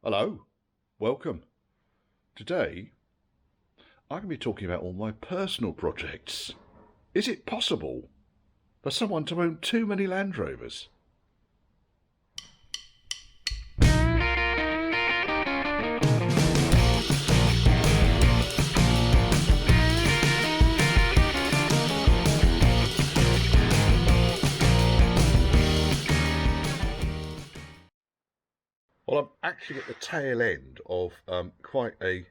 Hello, welcome. Today, I'm going to be talking about all my personal projects. Is it possible for someone to own too many Land Rovers? Well, I'm actually at the tail end of quite a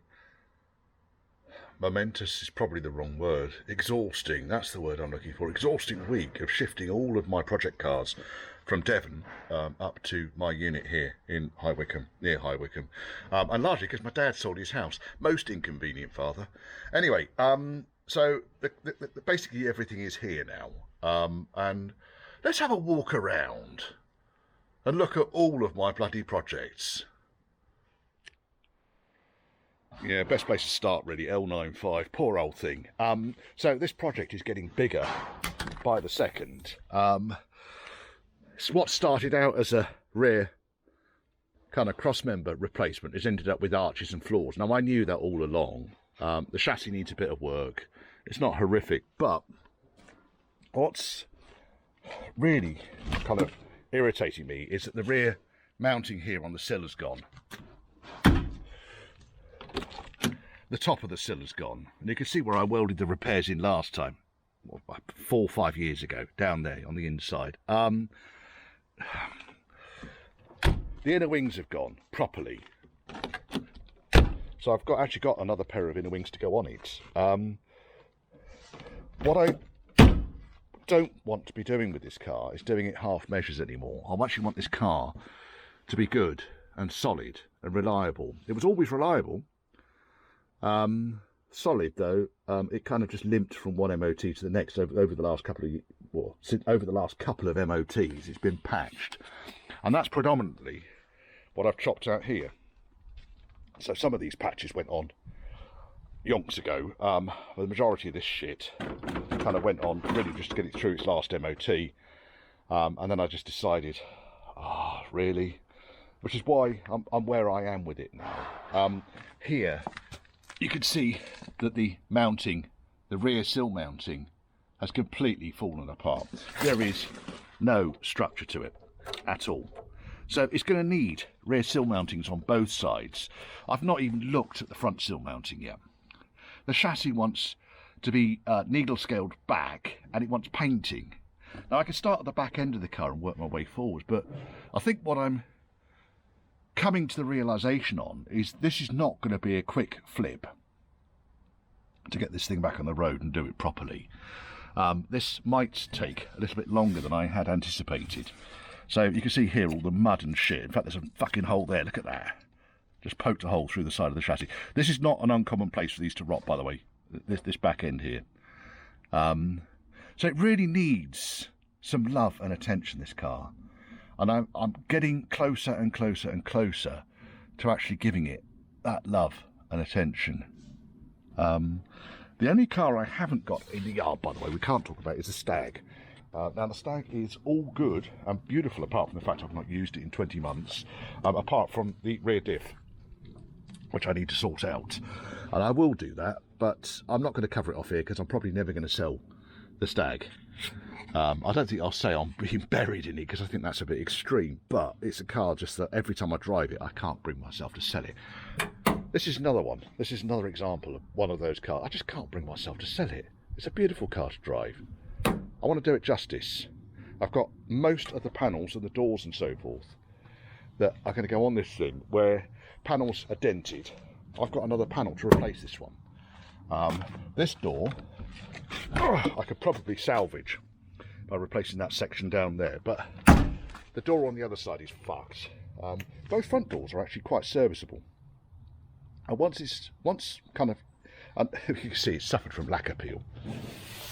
momentous is probably the wrong word. Exhausting, that's the word I'm looking for. Exhausting week of shifting all of my project cars from Devon up to my unit here in High Wycombe, near High Wycombe. And largely because my dad sold his house. Most inconvenient, father. Anyway, so basically everything is here now. And let's have a walk around and look at all of my bloody projects. Yeah, best place to start really, L95, poor old thing. So this project is getting bigger by the second. What started out as a rear kind of cross-member replacement has ended up with arches and floors. Now I knew that all along. The chassis needs a bit of work. It's not horrific, but what's really kind of irritating me is that the rear mounting here on the sill has gone. The top of the sill has gone, and you can see where I welded the repairs in last time, 4 or 5 years ago, down there on the inside. The inner wings have gone properly, so I've actually got another pair of inner wings to go on it. What I don't want to be doing with this car is doing it half measures anymore. I actually want this car to be good and solid and reliable. It was always reliable. Solid though. It kind of just limped from one MOT to the next over the last couple of over the last couple of MOTs. It's been patched, and that's predominantly what I've chopped out here. So some of these patches went on yonks ago. The majority of this shit kind of went on really just to get it through its last MOT, and then I just decided, really, which is why I'm where I am with it now. Here you can see that the mounting, the rear sill mounting, has completely fallen apart. There is no structure to it at all. So it's going to need rear sill mountings on both sides. I've not even looked at the front sill mounting yet. The chassis wants to be needle scaled back, and it wants painting. Now I can start at the back end of the car and work my way forward, but I think what I'm coming to the realisation on is this is not going to be a quick flip to get this thing back on the road and do it properly. This might take a little bit longer than I had anticipated. So you can see here all the mud and shit. In fact, there's a fucking hole there, look at that. Just poked a hole through the side of the chassis. This is not an uncommon place for these to rot, by the way, this back end here. So it really needs some love and attention, this car. And I'm getting closer and closer and closer to actually giving it that love and attention. The only car I haven't got in the yard, by the way, we can't talk about, is the Stag. Now the Stag is all good and beautiful, apart from the fact I've not used it in 20 months, apart from the rear diff, which I need to sort out. And I will do that, but I'm not going to cover it off here because I'm probably never going to sell the Stag. I don't think I'll say I'm being buried in it because I think that's a bit extreme, but it's a car just that every time I drive it I can't bring myself to sell it. This is another one. This is another example of one of those cars. I just can't bring myself to sell it. It's a beautiful car to drive. I want to do it justice. I've got most of the panels and the doors and so forth that are going to go on this thing where panels are dented. I've got another panel to replace this one. This door I could probably salvage by replacing that section down there, but the door on the other side is fucked. Both front doors are actually quite serviceable, and once kind of, you can see it's suffered from lacquer peel,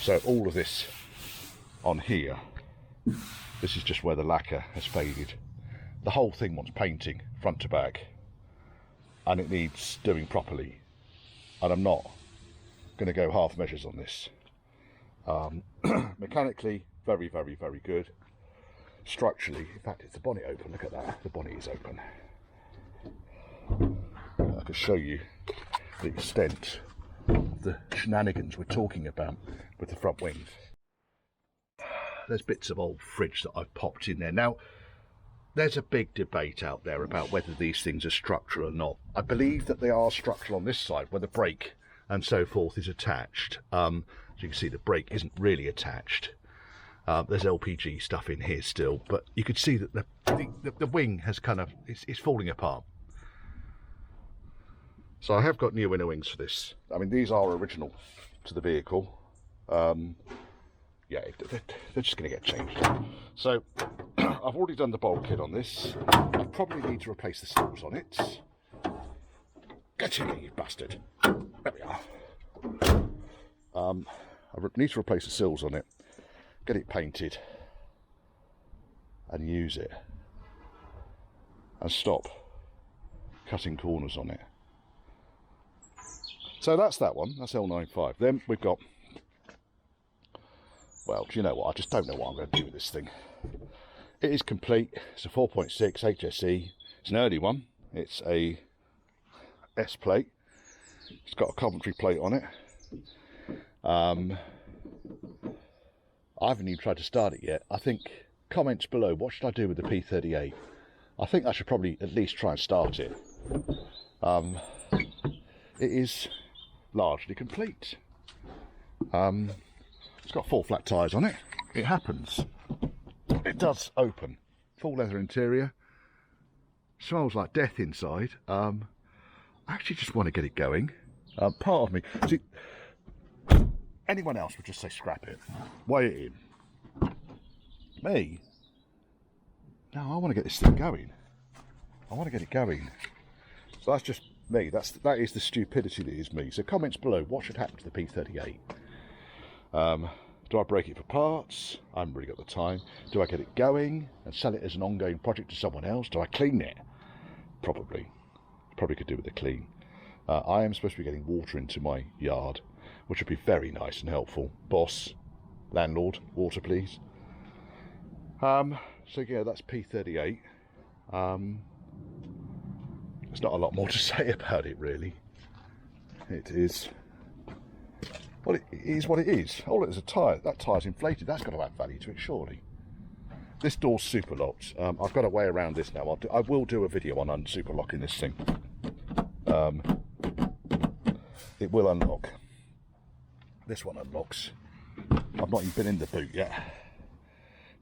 so all of this on here, this is just where the lacquer has faded. The whole thing wants painting front to back, and it needs doing properly, and I'm not going to go half measures on this. Mechanically, very, very, very good. Structurally, in fact, is the bonnet open? Look at that, the bonnet is open. could show you the extent of the shenanigans we're talking about with the front wings. There's bits of old fridge that I've popped in there. Now, there's a big debate out there about whether these things are structural or not. I believe that they are structural on this side, where the brake and so forth is attached. As you can see, the brake isn't really attached. There's LPG stuff in here still, but you could see that the wing has kind of, it's falling apart. So I have got new inner wings for this. I mean, these are original to the vehicle. Yeah, they're just going to get changed. So I've already done the bulkhead on this. I probably need to replace the sills on it. Get in there, you bastard. There we are. I need to replace the sills on it, get it painted, and use it, and stop cutting corners on it. So that's that one, that's L95. Then we've got, well, do you know what, I just don't know what I'm going to do with this thing. It is complete. It's a 4.6 HSE. It's an early one. It's a S plate. It's got a Coventry plate on it. I haven't even tried to start it yet. I think, comments below, what should I do with the P38? I think I should probably at least try and start it. It is largely complete. It's got 4 flat tyres on it. It happens. It does open. Full leather interior. Smells like death inside. I actually just want to get it going. Part of me... See, anyone else would just say scrap it. Weigh it in. Me? No, I want to get this thing going. I want to get it going. So that's just me. That is the stupidity that is me. So comments below, what should happen to the P38? Do I break it for parts? I haven't really got the time. Do I get it going and sell it as an ongoing project to someone else? Do I clean it? Probably. Probably could do with a clean. I am supposed to be getting water into my yard, which would be very nice and helpful. Boss, landlord, water please. So yeah, that's P38. There's not a lot more to say about it really. It is, well, it is what it is. Oh, look, there's a tyre. That tyre's inflated. That's got to add value to it, surely. This door's super locked. I've got a way around this now. I will do a video on super locking this thing. It will unlock. This one unlocks. I've not even been in the boot yet.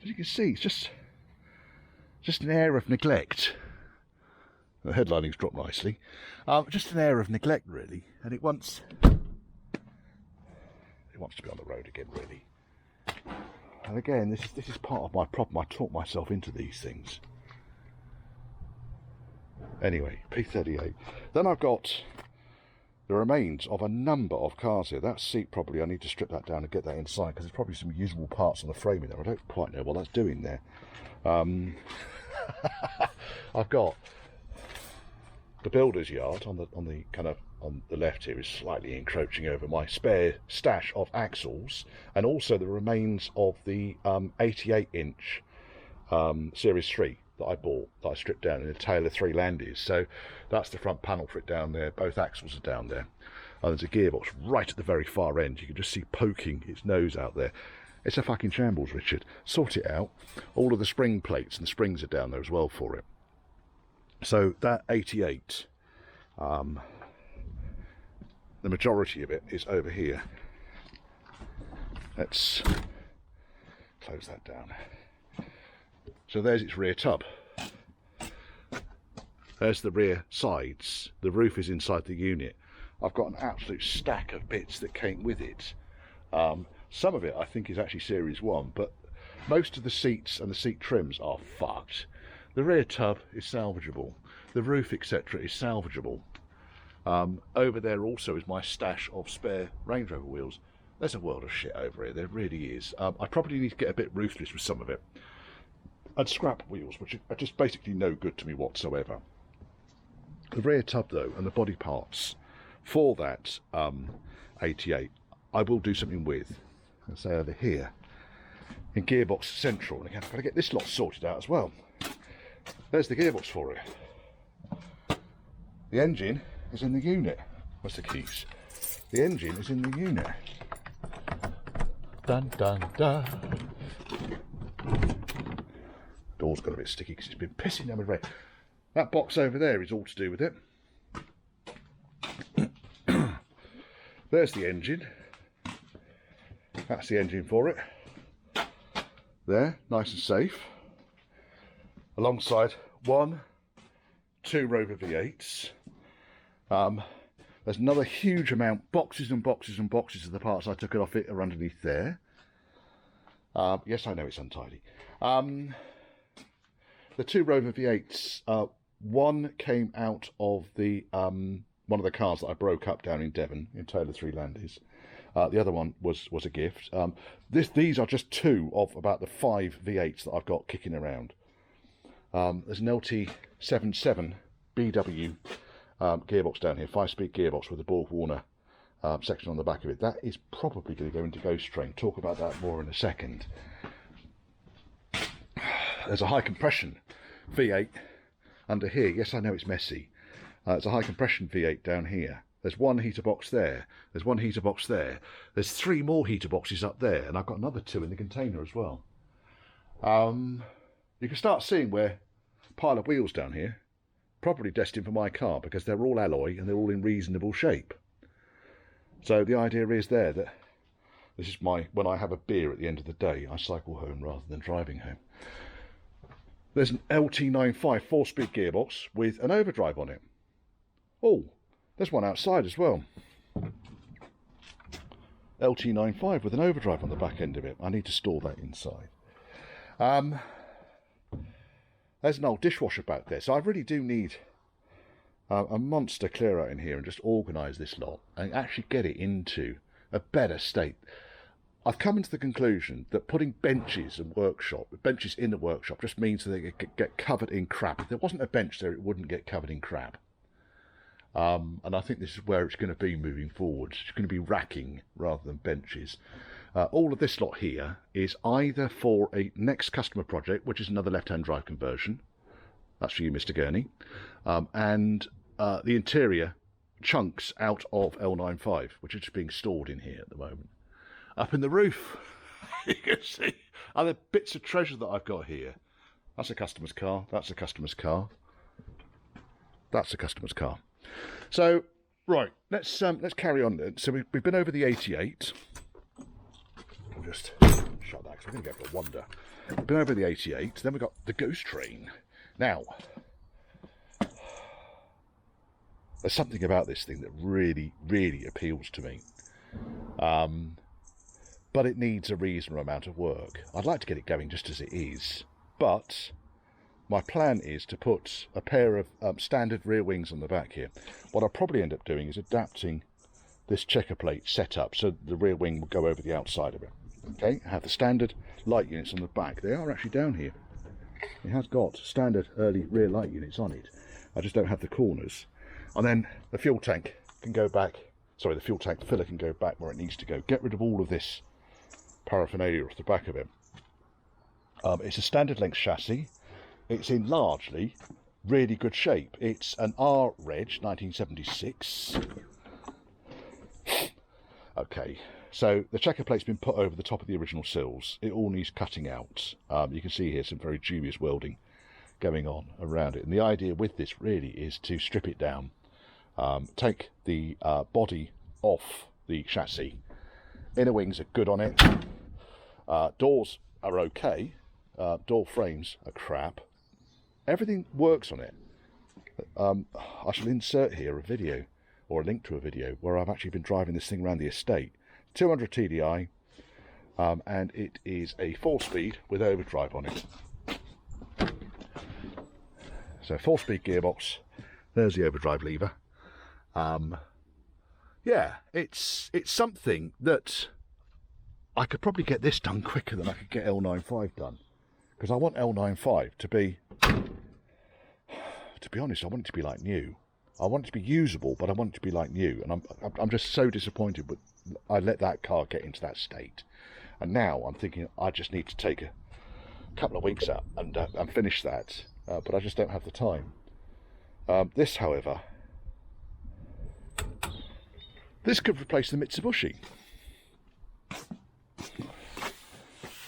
As you can see, it's just an air of neglect. The headlining's dropped nicely. Just an air of neglect, really, and it wants to be on the road again, really. And again, this is part of my problem. I talk myself into these things. Anyway, P38. Then I've got the remains of a number of cars here. That seat, probably, I need to strip that down and get that inside, because there's probably some usable parts on the frame in there. I don't quite know what that's doing there. I've got the builder's yard on the left here is slightly encroaching over my spare stash of axles, and also the remains of the 88-inch Series 3 that I bought, that I stripped down in a Taylor 3 Landies. So that's the front panel for it down there. Both axles are down there. And there's a gearbox right at the very far end. You can just see poking its nose out there. It's a fucking shambles, Richard. Sort it out. All of the spring plates and the springs are down there as well for it. So that 88, the majority of it is over here. Let's close that down. So there's its rear tub. There's the rear sides. The roof is inside the unit. I've got an absolute stack of bits that came with it. Some of it I think is actually Series 1, but most of the seats and the seat trims are fucked. The rear tub is salvageable. The roof, etc., is salvageable. Over there also is my stash of spare Range Rover wheels. There's a world of shit over here. There really is. I probably need to get a bit ruthless with some of it. I'd scrap wheels, which are just basically no good to me whatsoever. The rear tub, though, and the body parts for that 88, I will do something with. Let's say over here in Gearbox Central. And again, I've got to get this lot sorted out as well. There's the gearbox for it. The engine is in the unit. What's the keys? The engine is in the unit. Dun dun dun. Door's got a bit sticky because it's been pissing down with rain. That box over there is all to do with it. There's the engine. That's the engine for it. There, nice and safe. Alongside 1, 2 Rover V8s. There's another huge amount, boxes and boxes and boxes of the parts I took it off it are underneath there. Yes, I know it's untidy. The 2 Rover V8s, one came out of the one of the cars that I broke up down in Devon, in Taylor 3 Landys. The other one was a gift. These are just 2 of about the 5 V8s that I've got kicking around. There's an LT77 BW gearbox down here, 5-speed gearbox with a Borg Warner section on the back of it. That is probably going to go into Ghost Train. Talk about that more in a second. There's a high compression V8 under here. Yes, I know it's messy. It's a high compression V8 down here. There's 1 heater box there. There's 1 heater box there. There's 3 more heater boxes up there, and I've got another 2 in the container as well. You can start seeing where pile of wheels down here, probably destined for my car because they're all alloy and they're all in reasonable shape. So the idea is there that this is when I have a beer at the end of the day, I cycle home rather than driving home. There's an LT95 4-speed gearbox with an overdrive on it. Oh, there's one outside as well. LT95 with an overdrive on the back end of it. I need to store that inside. There's an old dishwasher back there, so I really do need a monster clear out in here and just organise this lot and actually get it into a better state. I've come into the conclusion that putting benches in the workshop just means that they get covered in crap. If there wasn't a bench there, it wouldn't get covered in crap. And I think this is where it's going to be moving forward. It's going to be racking rather than benches. All of this lot here is either for a next customer project, which is another left-hand drive conversion. That's for you, Mr. Gurney. And the interior chunks out of L95, which are just being stored in here at the moment. Up in the roof, you can see other bits of treasure that I've got here. That's a customer's car. That's a customer's car. That's a customer's car. So, right, let's carry on then. So we've been over the 88. I'll just shut that because we're going to go for a wander. We've been over the 88. Then we've got the Ghost Train. Now, there's something about this thing that really, really appeals to me. But it needs a reasonable amount of work. I'd like to get it going just as it is. But my plan is to put a pair of standard rear wings on the back here. What I'll probably end up doing is adapting this checker plate setup so the rear wing will go over the outside of it. Okay, I have the standard light units on the back. They are actually down here. It has got standard early rear light units on it. I just don't have the corners. And then the fuel tank can go back. Sorry, the fuel tank filler can go back where it needs to go. Get rid of all of this paraphernalia off the back of it. It's a standard length chassis. It's in largely really good shape. It's an R Reg 1976. Okay, so the checker plate's been put over the top of the original sills. It all needs cutting out. You can see here some very dubious welding going on around it. And the idea with this really is to strip it down, take the body off the chassis. Inner wings are good on it. Doors are okay. Door frames are crap. Everything works on it. I shall insert here a video or a link to a video where I've actually been driving this thing around the estate. 200 TDI, and it is a 4-speed with overdrive on it. So 4-speed gearbox. There's the overdrive lever. Yeah, it's something that I could probably get this done quicker than I could get L95 done, because I want L95 to be honest, I want it to be like new. I want it to be usable, but I want it to be like new, and I'm just so disappointed with I let that car get into that state, and now I'm thinking I just need to take a couple of weeks out and finish that, but I just don't have the time. This, however, This could replace the Mitsubishi.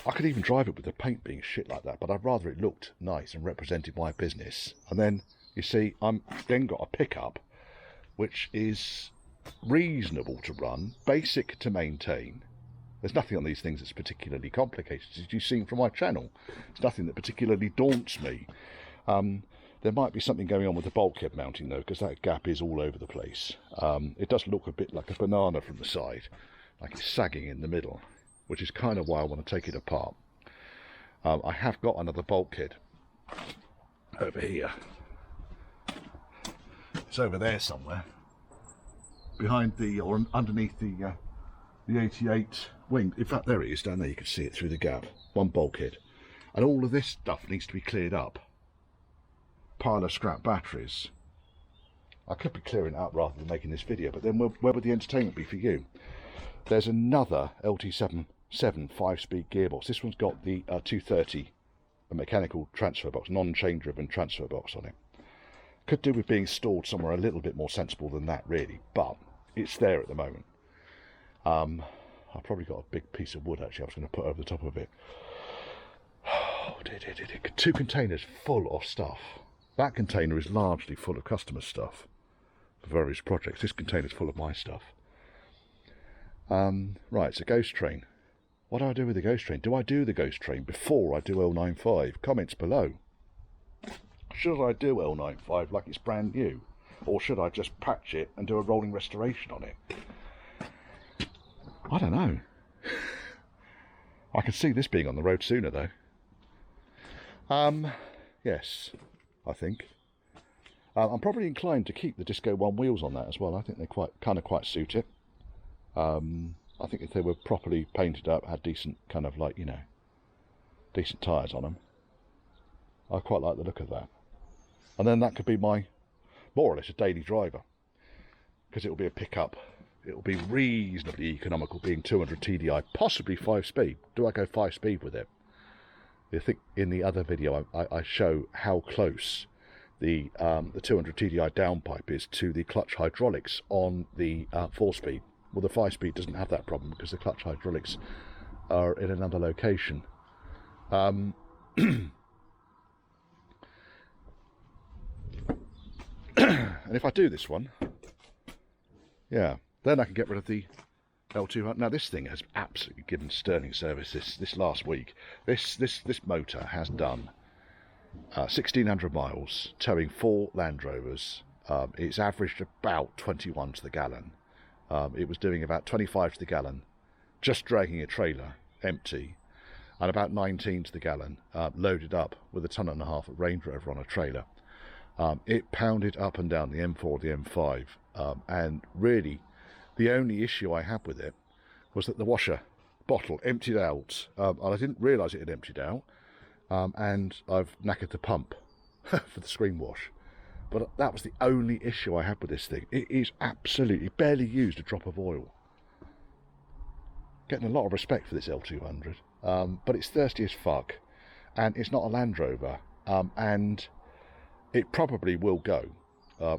I could even drive it with the paint being shit like that, but I'd rather it looked nice and represented my business. And then, you see, I'm then got a pickup which is reasonable to run, basic to maintain. There's nothing on these things that's particularly complicated, as you've seen from my channel. It's nothing that particularly daunts me. There might be something going on with the bulkhead mounting though, because that gap is all over the place. It does look a bit like a banana from the side, like it's sagging in the middle, which is kind of why I want to take it apart. I have got another bulkhead over here. It's over there somewhere, behind the, or underneath the 88 wing. In fact, there it is down there. You can see it through the gap. One bulkhead, and all of this stuff needs to be cleared up. Pile of scrap batteries. I could be clearing it up rather than making this video, but then where would the entertainment be for you? There's another LT7 5-speed gearbox. This one's got the 230, a mechanical transfer box, non-chain driven transfer box on it. Could do with being stored somewhere a little bit more sensible than that really, but it's there at the moment. I've probably got a big piece of wood actually I was going to put over the top of it. Oh, dear. 2 containers full of stuff. That container is largely full of customer stuff for various projects. This container's full of my stuff. Right, it's a ghost train. What do I do with the ghost train? Do I do the ghost train before I do L95? Comments below. Should I do L95 like it's brand new? Or should I just patch it and do a rolling restoration on it? I don't know. I can see this being on the road sooner though. Yes, I think. I'm probably inclined to keep the Disco 1 wheels on that as well. I think they kind of quite suit it. I think if they were properly painted up, had decent kind of like, you know, decent tyres on them, I quite like the look of that. And then that could be my, more or less, a daily driver, because it will be a pickup. It will be reasonably economical, being 200 TDI, possibly 5-speed. Do I go 5-speed with it? I think in the other video I show how close the 200 TDI downpipe is to the clutch hydraulics on the 4-speed. Well, the 5-speed doesn't have that problem because the clutch hydraulics are in another location. And if I do this one, yeah, then I can get rid of the L200. Now this thing has absolutely given sterling service this last week. This motor has done 1,600 miles, towing 4 Land Rovers. It's averaged about 21 to the gallon. It was doing about 25 to the gallon, just dragging a trailer empty, and about 19 to the gallon loaded up with a 1.5 ton of Range Rover on a trailer. It pounded up and down the M4, the M5, and really the only issue I had with it was that the washer bottle emptied out, and I didn't realise it had emptied out, and I've knackered the pump for the screen wash. But that was the only issue I had with this thing. It is absolutely barely used a drop of oil. Getting a lot of respect for this L200, but it's thirsty as fuck, and it's not a Land Rover, and it probably will go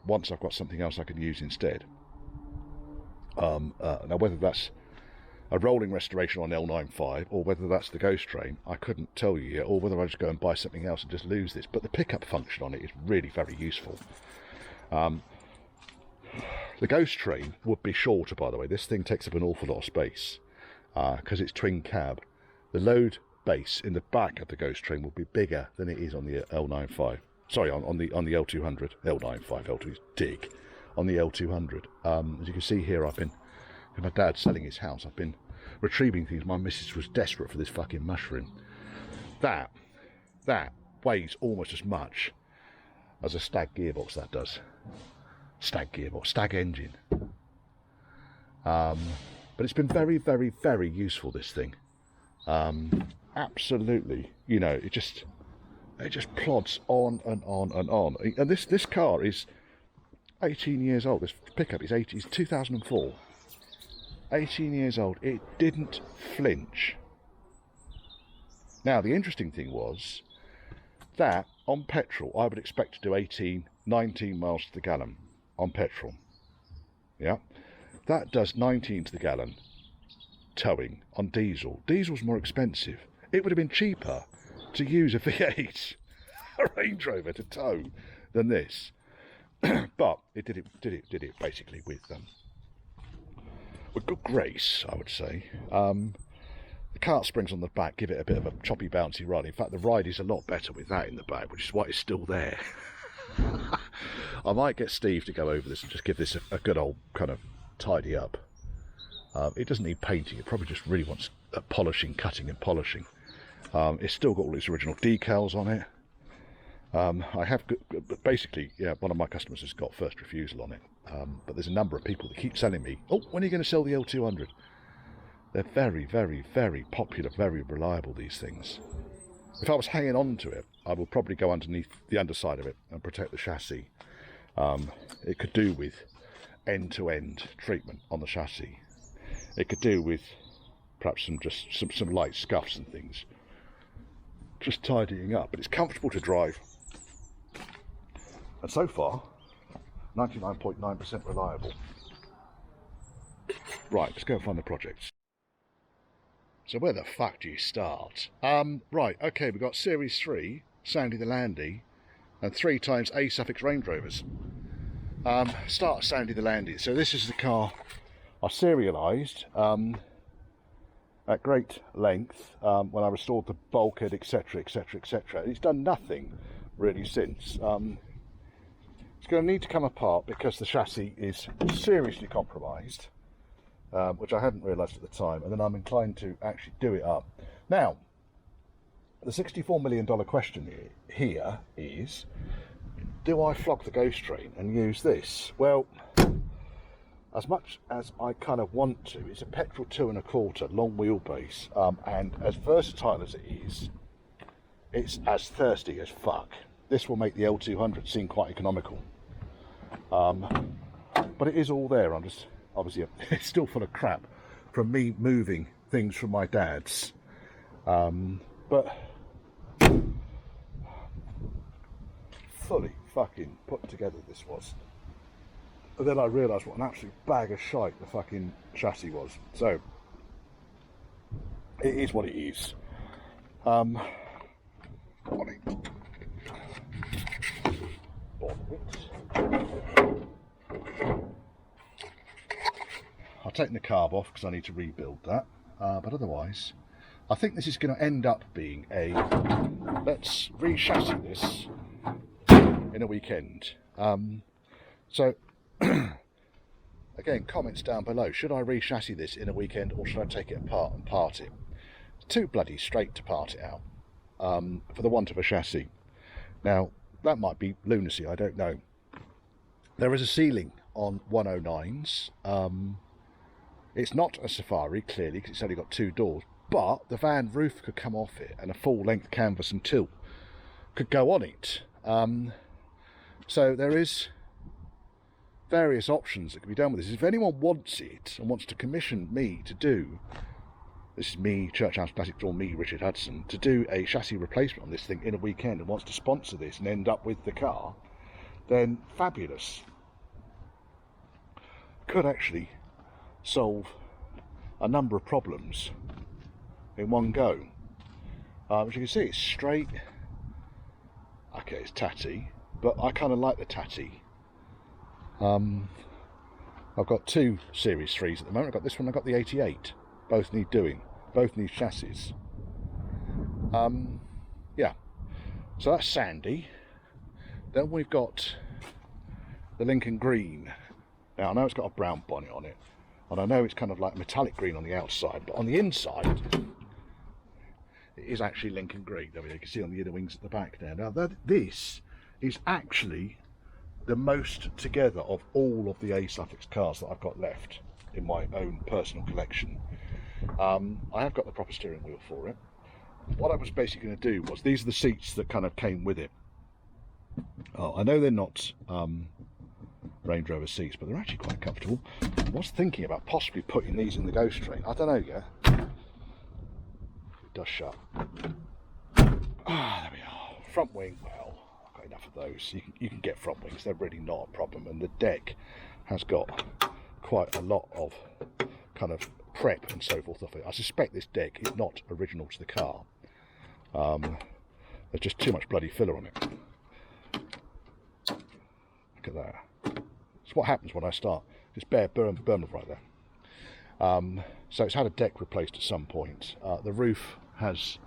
once I've got something else I can use instead. Now whether that's a rolling restoration on L95 or whether that's the ghost train, I couldn't tell you yet, or whether I just go and buy something else and just lose this. But the pickup function on it is really very useful. The ghost train would be shorter, by the way. This thing takes up an awful lot of space because it's twin cab. The load base in the back of the ghost train will be bigger than it is on the L95. Sorry, on the L200. L95, L2 is dig. On the L200. As you can see here, I've been, with my dad selling his house, I've been retrieving things. My missus was desperate for this fucking mushroom. That weighs almost as much as a stag gearbox, that does. Stag gearbox, stag engine. But it's been very, very, very useful, this thing. Absolutely, you know, it just plods on and on and on. And this car is 18 years old. This pickup is 2004. 18 years old. It didn't flinch. Now the interesting thing was that on petrol I would expect to do 18, 19 miles to the gallon on petrol. Yeah. That does 19 to the gallon towing on diesel. Diesel's more expensive. It would have been cheaper to use a V8, a Range Rover, to tow than this. But it did it basically with good grace, I would say. The cart springs on the back give it a bit of a choppy, bouncy ride. In fact, the ride is a lot better with that in the back, which is why it's still there. I might get Steve to go over this and just give this a good old kind of tidy up. It doesn't need painting. It probably just really wants polishing, cutting and polishing. It's still got all its original decals on it. I have basically, yeah, one of my customers has got first refusal on it. But there's a number of people that keep selling me, oh, when are you going to sell the L200? They're very, very, very popular, very reliable, these things. If I was hanging on to it, I would probably go underneath the underside of it and protect the chassis. It could do with end-to-end treatment on the chassis. It could do with perhaps some light scuffs and things. Just tidying up, but it's comfortable to drive. And so far, 99.9% reliable. Right, let's go and find the projects. So where the fuck do you start? Right, okay, we've got Series 3, Sandy the Landy, and 3 times a-suffix Range Rovers. Start Sandy the Landy. So this is the car I serialised at great length when I restored the bulkhead, etc, etc, etc. It's done nothing really since. It's going to need to come apart because the chassis is seriously compromised. Which I hadn't realised at the time, and then I'm inclined to actually do it up. Now, the $64 million question here is, do I flog the ghost train and use this? Well, as much as I kind of want to, it's a petrol 2.25 long wheelbase, and as versatile as it is, it's as thirsty as fuck. This will make the L200 seem quite economical. But it is all there. I'm just... Obviously, it's still full of crap from me moving things from my dad's. But fully fucking put together this was. And then I realised what an absolute bag of shite the fucking chassis was. So, it is what it is. I've taken the carb off because I need to rebuild that, but otherwise I think this is going to end up being a let's re-chassis this in a weekend. So again, comments down below, should I re-chassis this in a weekend or should I take it apart and part it? It's too bloody straight to part it out for the want of a chassis. Now that might be lunacy, I don't know. There is a ceiling on 109s. It's not a Safari, clearly, because it's only got 2 doors, but the van roof could come off it and a full-length canvas and tilt could go on it. So there is various options that can be done with this. If anyone wants it and wants to commission me to do, this is me, Church House Classics, or me, Richard Hudson, to do a chassis replacement on this thing in a weekend and wants to sponsor this and end up with the car, then fabulous. Could actually solve a number of problems in one go. As you can see, it's straight. Okay, it's tatty, but I kind of like the tatty. I've got 2 Series 3s at the moment. I've got this one, I've got the 88. Both need doing, both need chassis. Yeah, so that's Sandy. Then we've got the Lincoln Green. Now I know it's got a brown bonnet on it, and I know it's kind of like metallic green on the outside, but on the inside it is actually Lincoln Green. There we go, you can see on the inner wings at the back there. Now this is actually the most together of all of the a-suffix cars that I've got left in my own personal collection. I have got the proper steering wheel for it. What I was basically going to do was, these are the seats that kind of came with it. Oh, I know they're not Range Rover seats, but they're actually quite comfortable. I was thinking about possibly putting these in the ghost train. I don't know yet. It does shut. Ah, there we are. Front wing, well, I've got enough of those. You can get front wings, they're really not a problem, and the deck has got quite a lot of kind of prep and so forth off it. I suspect this deck is not original to the car. There's just too much bloody filler on it. Look at that. It's what happens when I start. Just bare burn right there. So it's had a deck replaced at some point. The roof has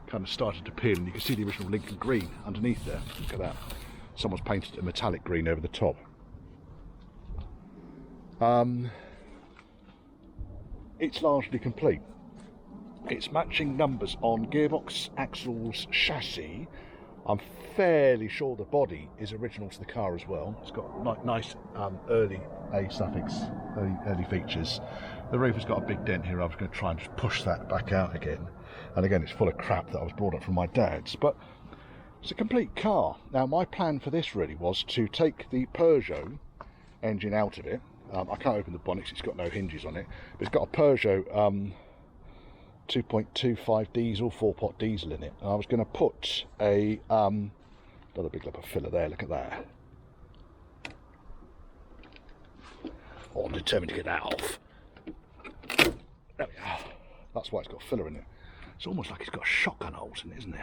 kind of started to peel, and you can see the original Lincoln green underneath there. Look at that. Someone's painted a metallic green over the top. It's largely complete. It's matching numbers on gearbox, axles, chassis. I'm fairly sure the body is original to the car as well. It's got nice early a-suffix, early features. The roof has got a big dent here. I was going to try and just push that back out again. And again, it's full of crap that I was brought up from my dad's. But it's a complete car. Now, my plan for this really was to take the Peugeot engine out of it. I can't open the bonnet because it's got no hinges on it. But it's got a Peugeot 2.25 diesel, 4-pot diesel in it. And I was going to put a another big lump of filler there. Look at that. Oh, I'm determined to get that off. There we are. That's why it's got filler in it. It's almost like it's got shotgun holes in it, isn't it?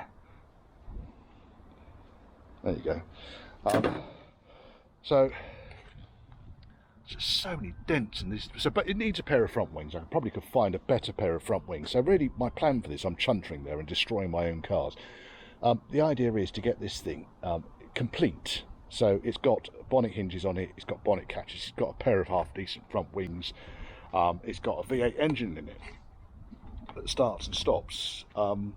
There you go. So so many dents in this. But it needs a pair of front wings. I probably could find a better pair of front wings. So really, my plan for this, I'm chuntering there and destroying my own cars. The idea is to get this thing complete. So it's got bonnet hinges on it. It's got bonnet catches. It's got a pair of half decent front wings. It's got a V8 engine in it that starts and stops. And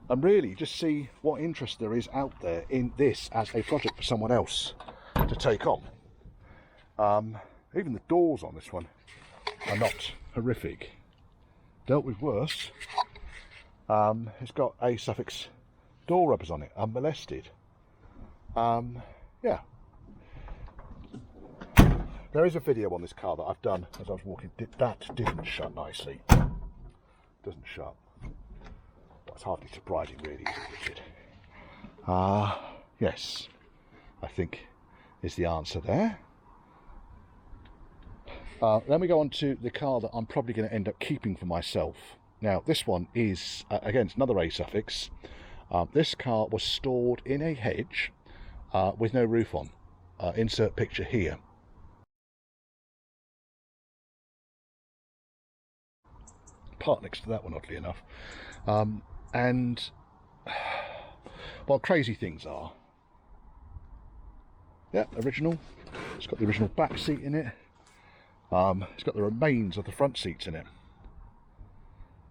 really just see what interest there is out there in this as a project for someone else to take on. Even the doors on this one are not horrific. Dealt with worse. It's got a-suffix door rubbers on it, unmolested. Yeah. There is a video on this car that I've done as I was walking. That didn't shut nicely. Doesn't shut. That's hardly surprising, really, is it, Richard? Yes, I think is the answer there. Then we go on to the car that I'm probably going to end up keeping for myself. Now, this one is, again, it's another a-suffix. This car was stored in a hedge with no roof on. Insert picture here. Parked next to that one, oddly enough. And, well, crazy things are. Yeah, original. It's got the original back seat in it. It's got the remains of the front seats in it.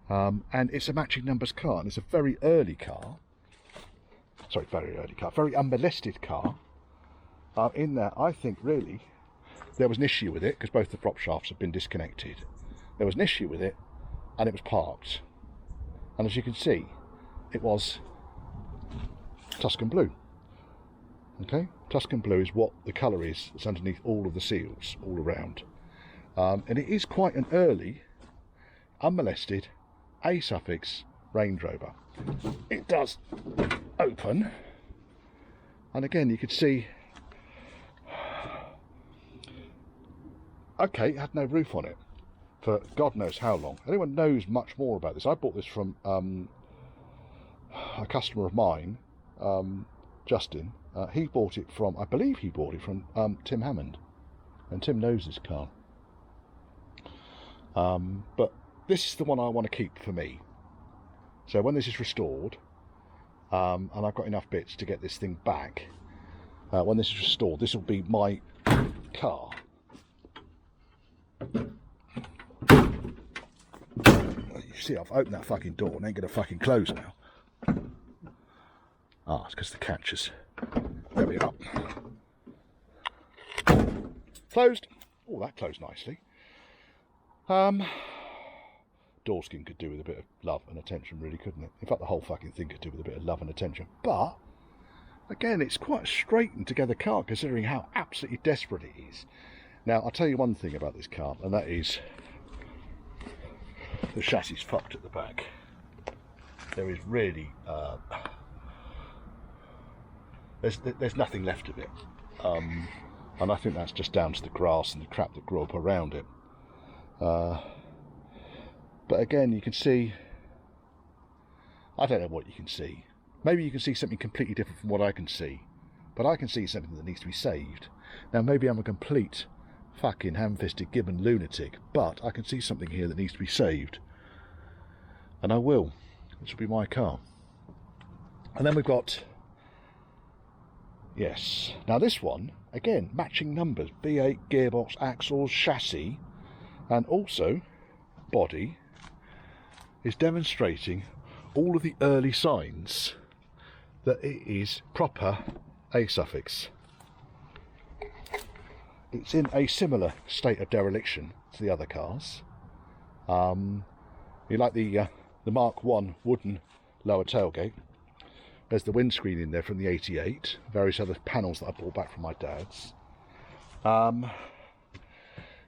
And it's a matching numbers car, and it's a very early car. Sorry, very early car. Very unmolested car. In that, I think, really, there was an issue with it, because both the prop shafts have been disconnected. There was an issue with it, and it was parked. And as you can see, it was Tuscan blue. Okay, Tuscan blue is what the colour is that's underneath all of the seals, all around. And it is quite an early, unmolested, a-suffix Range Rover. It does open, and again you could see, okay, it had no roof on it for God knows how long. Anyone knows much more about this? I bought this from a customer of mine, Justin. He bought it from, I believe he bought it from Tim Hammond, and Tim knows this car. But this is the one I want to keep for me. So when this is restored, and I've got enough bits to get this thing back, when this is restored, this will be my car. You see, I've opened that fucking door and ain't going to fucking close now. Ah, it's because the catches. There we are. Closed. Oh, that closed nicely. Door skin could do with a bit of love and attention, really, couldn't it? In fact, the whole fucking thing could do with a bit of love and attention. But, again, it's quite a straightened together car, considering how absolutely desperate it is. Now, I'll tell you one thing about this car, and that is the chassis is fucked at the back. There is really... there's nothing left of it. and I think that's just down to the grass and the crap that grew up around it. But again, you can see, I don't know what you can see. Maybe you can see something completely different from what I can see, but I can see something that needs to be saved. Now maybe I'm a complete fucking ham-fisted gibbon lunatic, but I can see something here that needs to be saved, and I will. This will be my car. And then we've got, yes, now this one, again, matching numbers, V8, gearbox, axles, chassis, and also body, is demonstrating all of the early signs that it is proper a-suffix. It's in a similar state of dereliction to the other cars. You like the Mark 1 wooden lower tailgate. There's the windscreen in there from the 88, various other panels that I brought back from my dad's.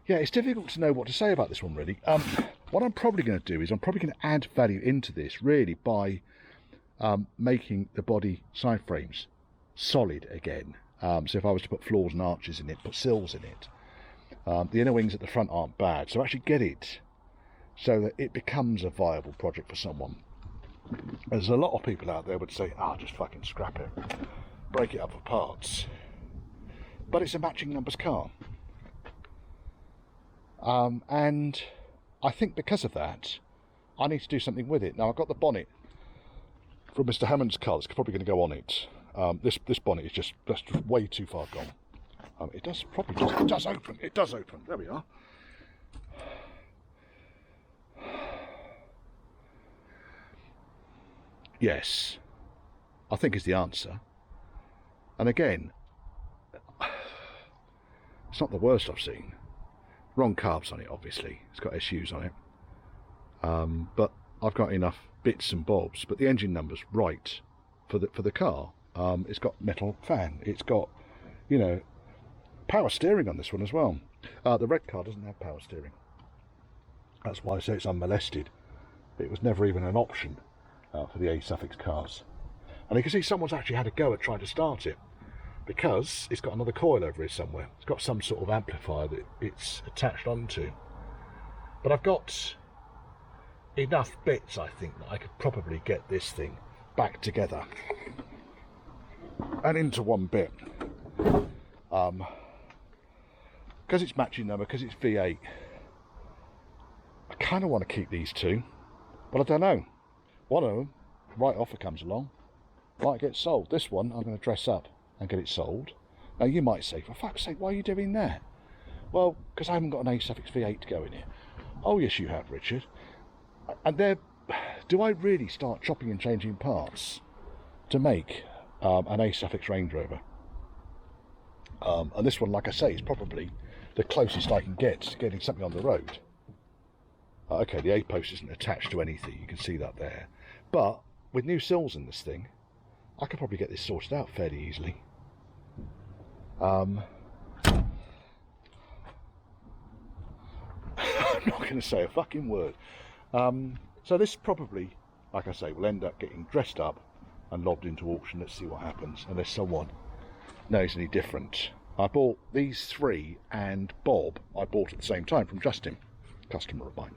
Yeah, it's difficult to know what to say about this one, really. What I'm probably going to do is I'm probably going to add value into this, really, by making the body side frames solid again. So if I was to put floors and arches in it, put sills in it, the inner wings at the front aren't bad, so actually get it so that it becomes a viable project for someone. There's a lot of people out there would say, just fucking scrap it, break it up for parts, but it's a matching numbers car. And I think because of that, I need to do something with it. Now, I've got the bonnet from Mr. Hammond's car that's probably going to go on it. This bonnet is that's just way too far gone. It does open. It does open. There we are. Yes, I think is the answer. And again, it's not the worst I've seen. Wrong carbs on it, obviously. It's got SUs on it. But I've got enough bits and bobs. But the engine number's right for the car. It's got metal fan. It's got, you know, power steering on this one as well. The red car doesn't have power steering. That's why I say it's unmolested. It was never even an option for the a-suffix cars. And you can see someone's actually had a go at trying to start it, because it's got another coil over here somewhere. It's got some sort of amplifier that it's attached onto. But I've got enough bits, I think, that I could probably get this thing back together and into one bit. Because it's matching number, because it's V8, I kind of want to keep these two, but I don't know. One of them, right offer comes along, might get sold. This one I'm going to dress up and get it sold. Now you might say, for fuck's sake, why are you doing that? Well, because I haven't got an a-suffix V8 to go in here. Oh yes you have, Richard. And do I really start chopping and changing parts to make an a-suffix Range Rover? And this one, like I say, is probably the closest I can get to getting something on the road. Okay, the A-post isn't attached to anything, you can see that there. But with new sills in this thing, I could probably get this sorted out fairly easily. I'm not going to say a fucking word. So this probably, like I say, will end up getting dressed up and lobbed into auction. Let's see what happens, unless someone knows any different. I bought these three and Bob I bought at the same time from Justin, a customer of mine.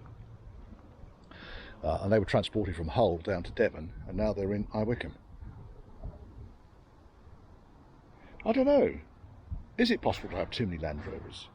And they were transported from Hull down to Devon, and now they're in Wycombe. I don't know. Is it possible to have too many Land Rovers?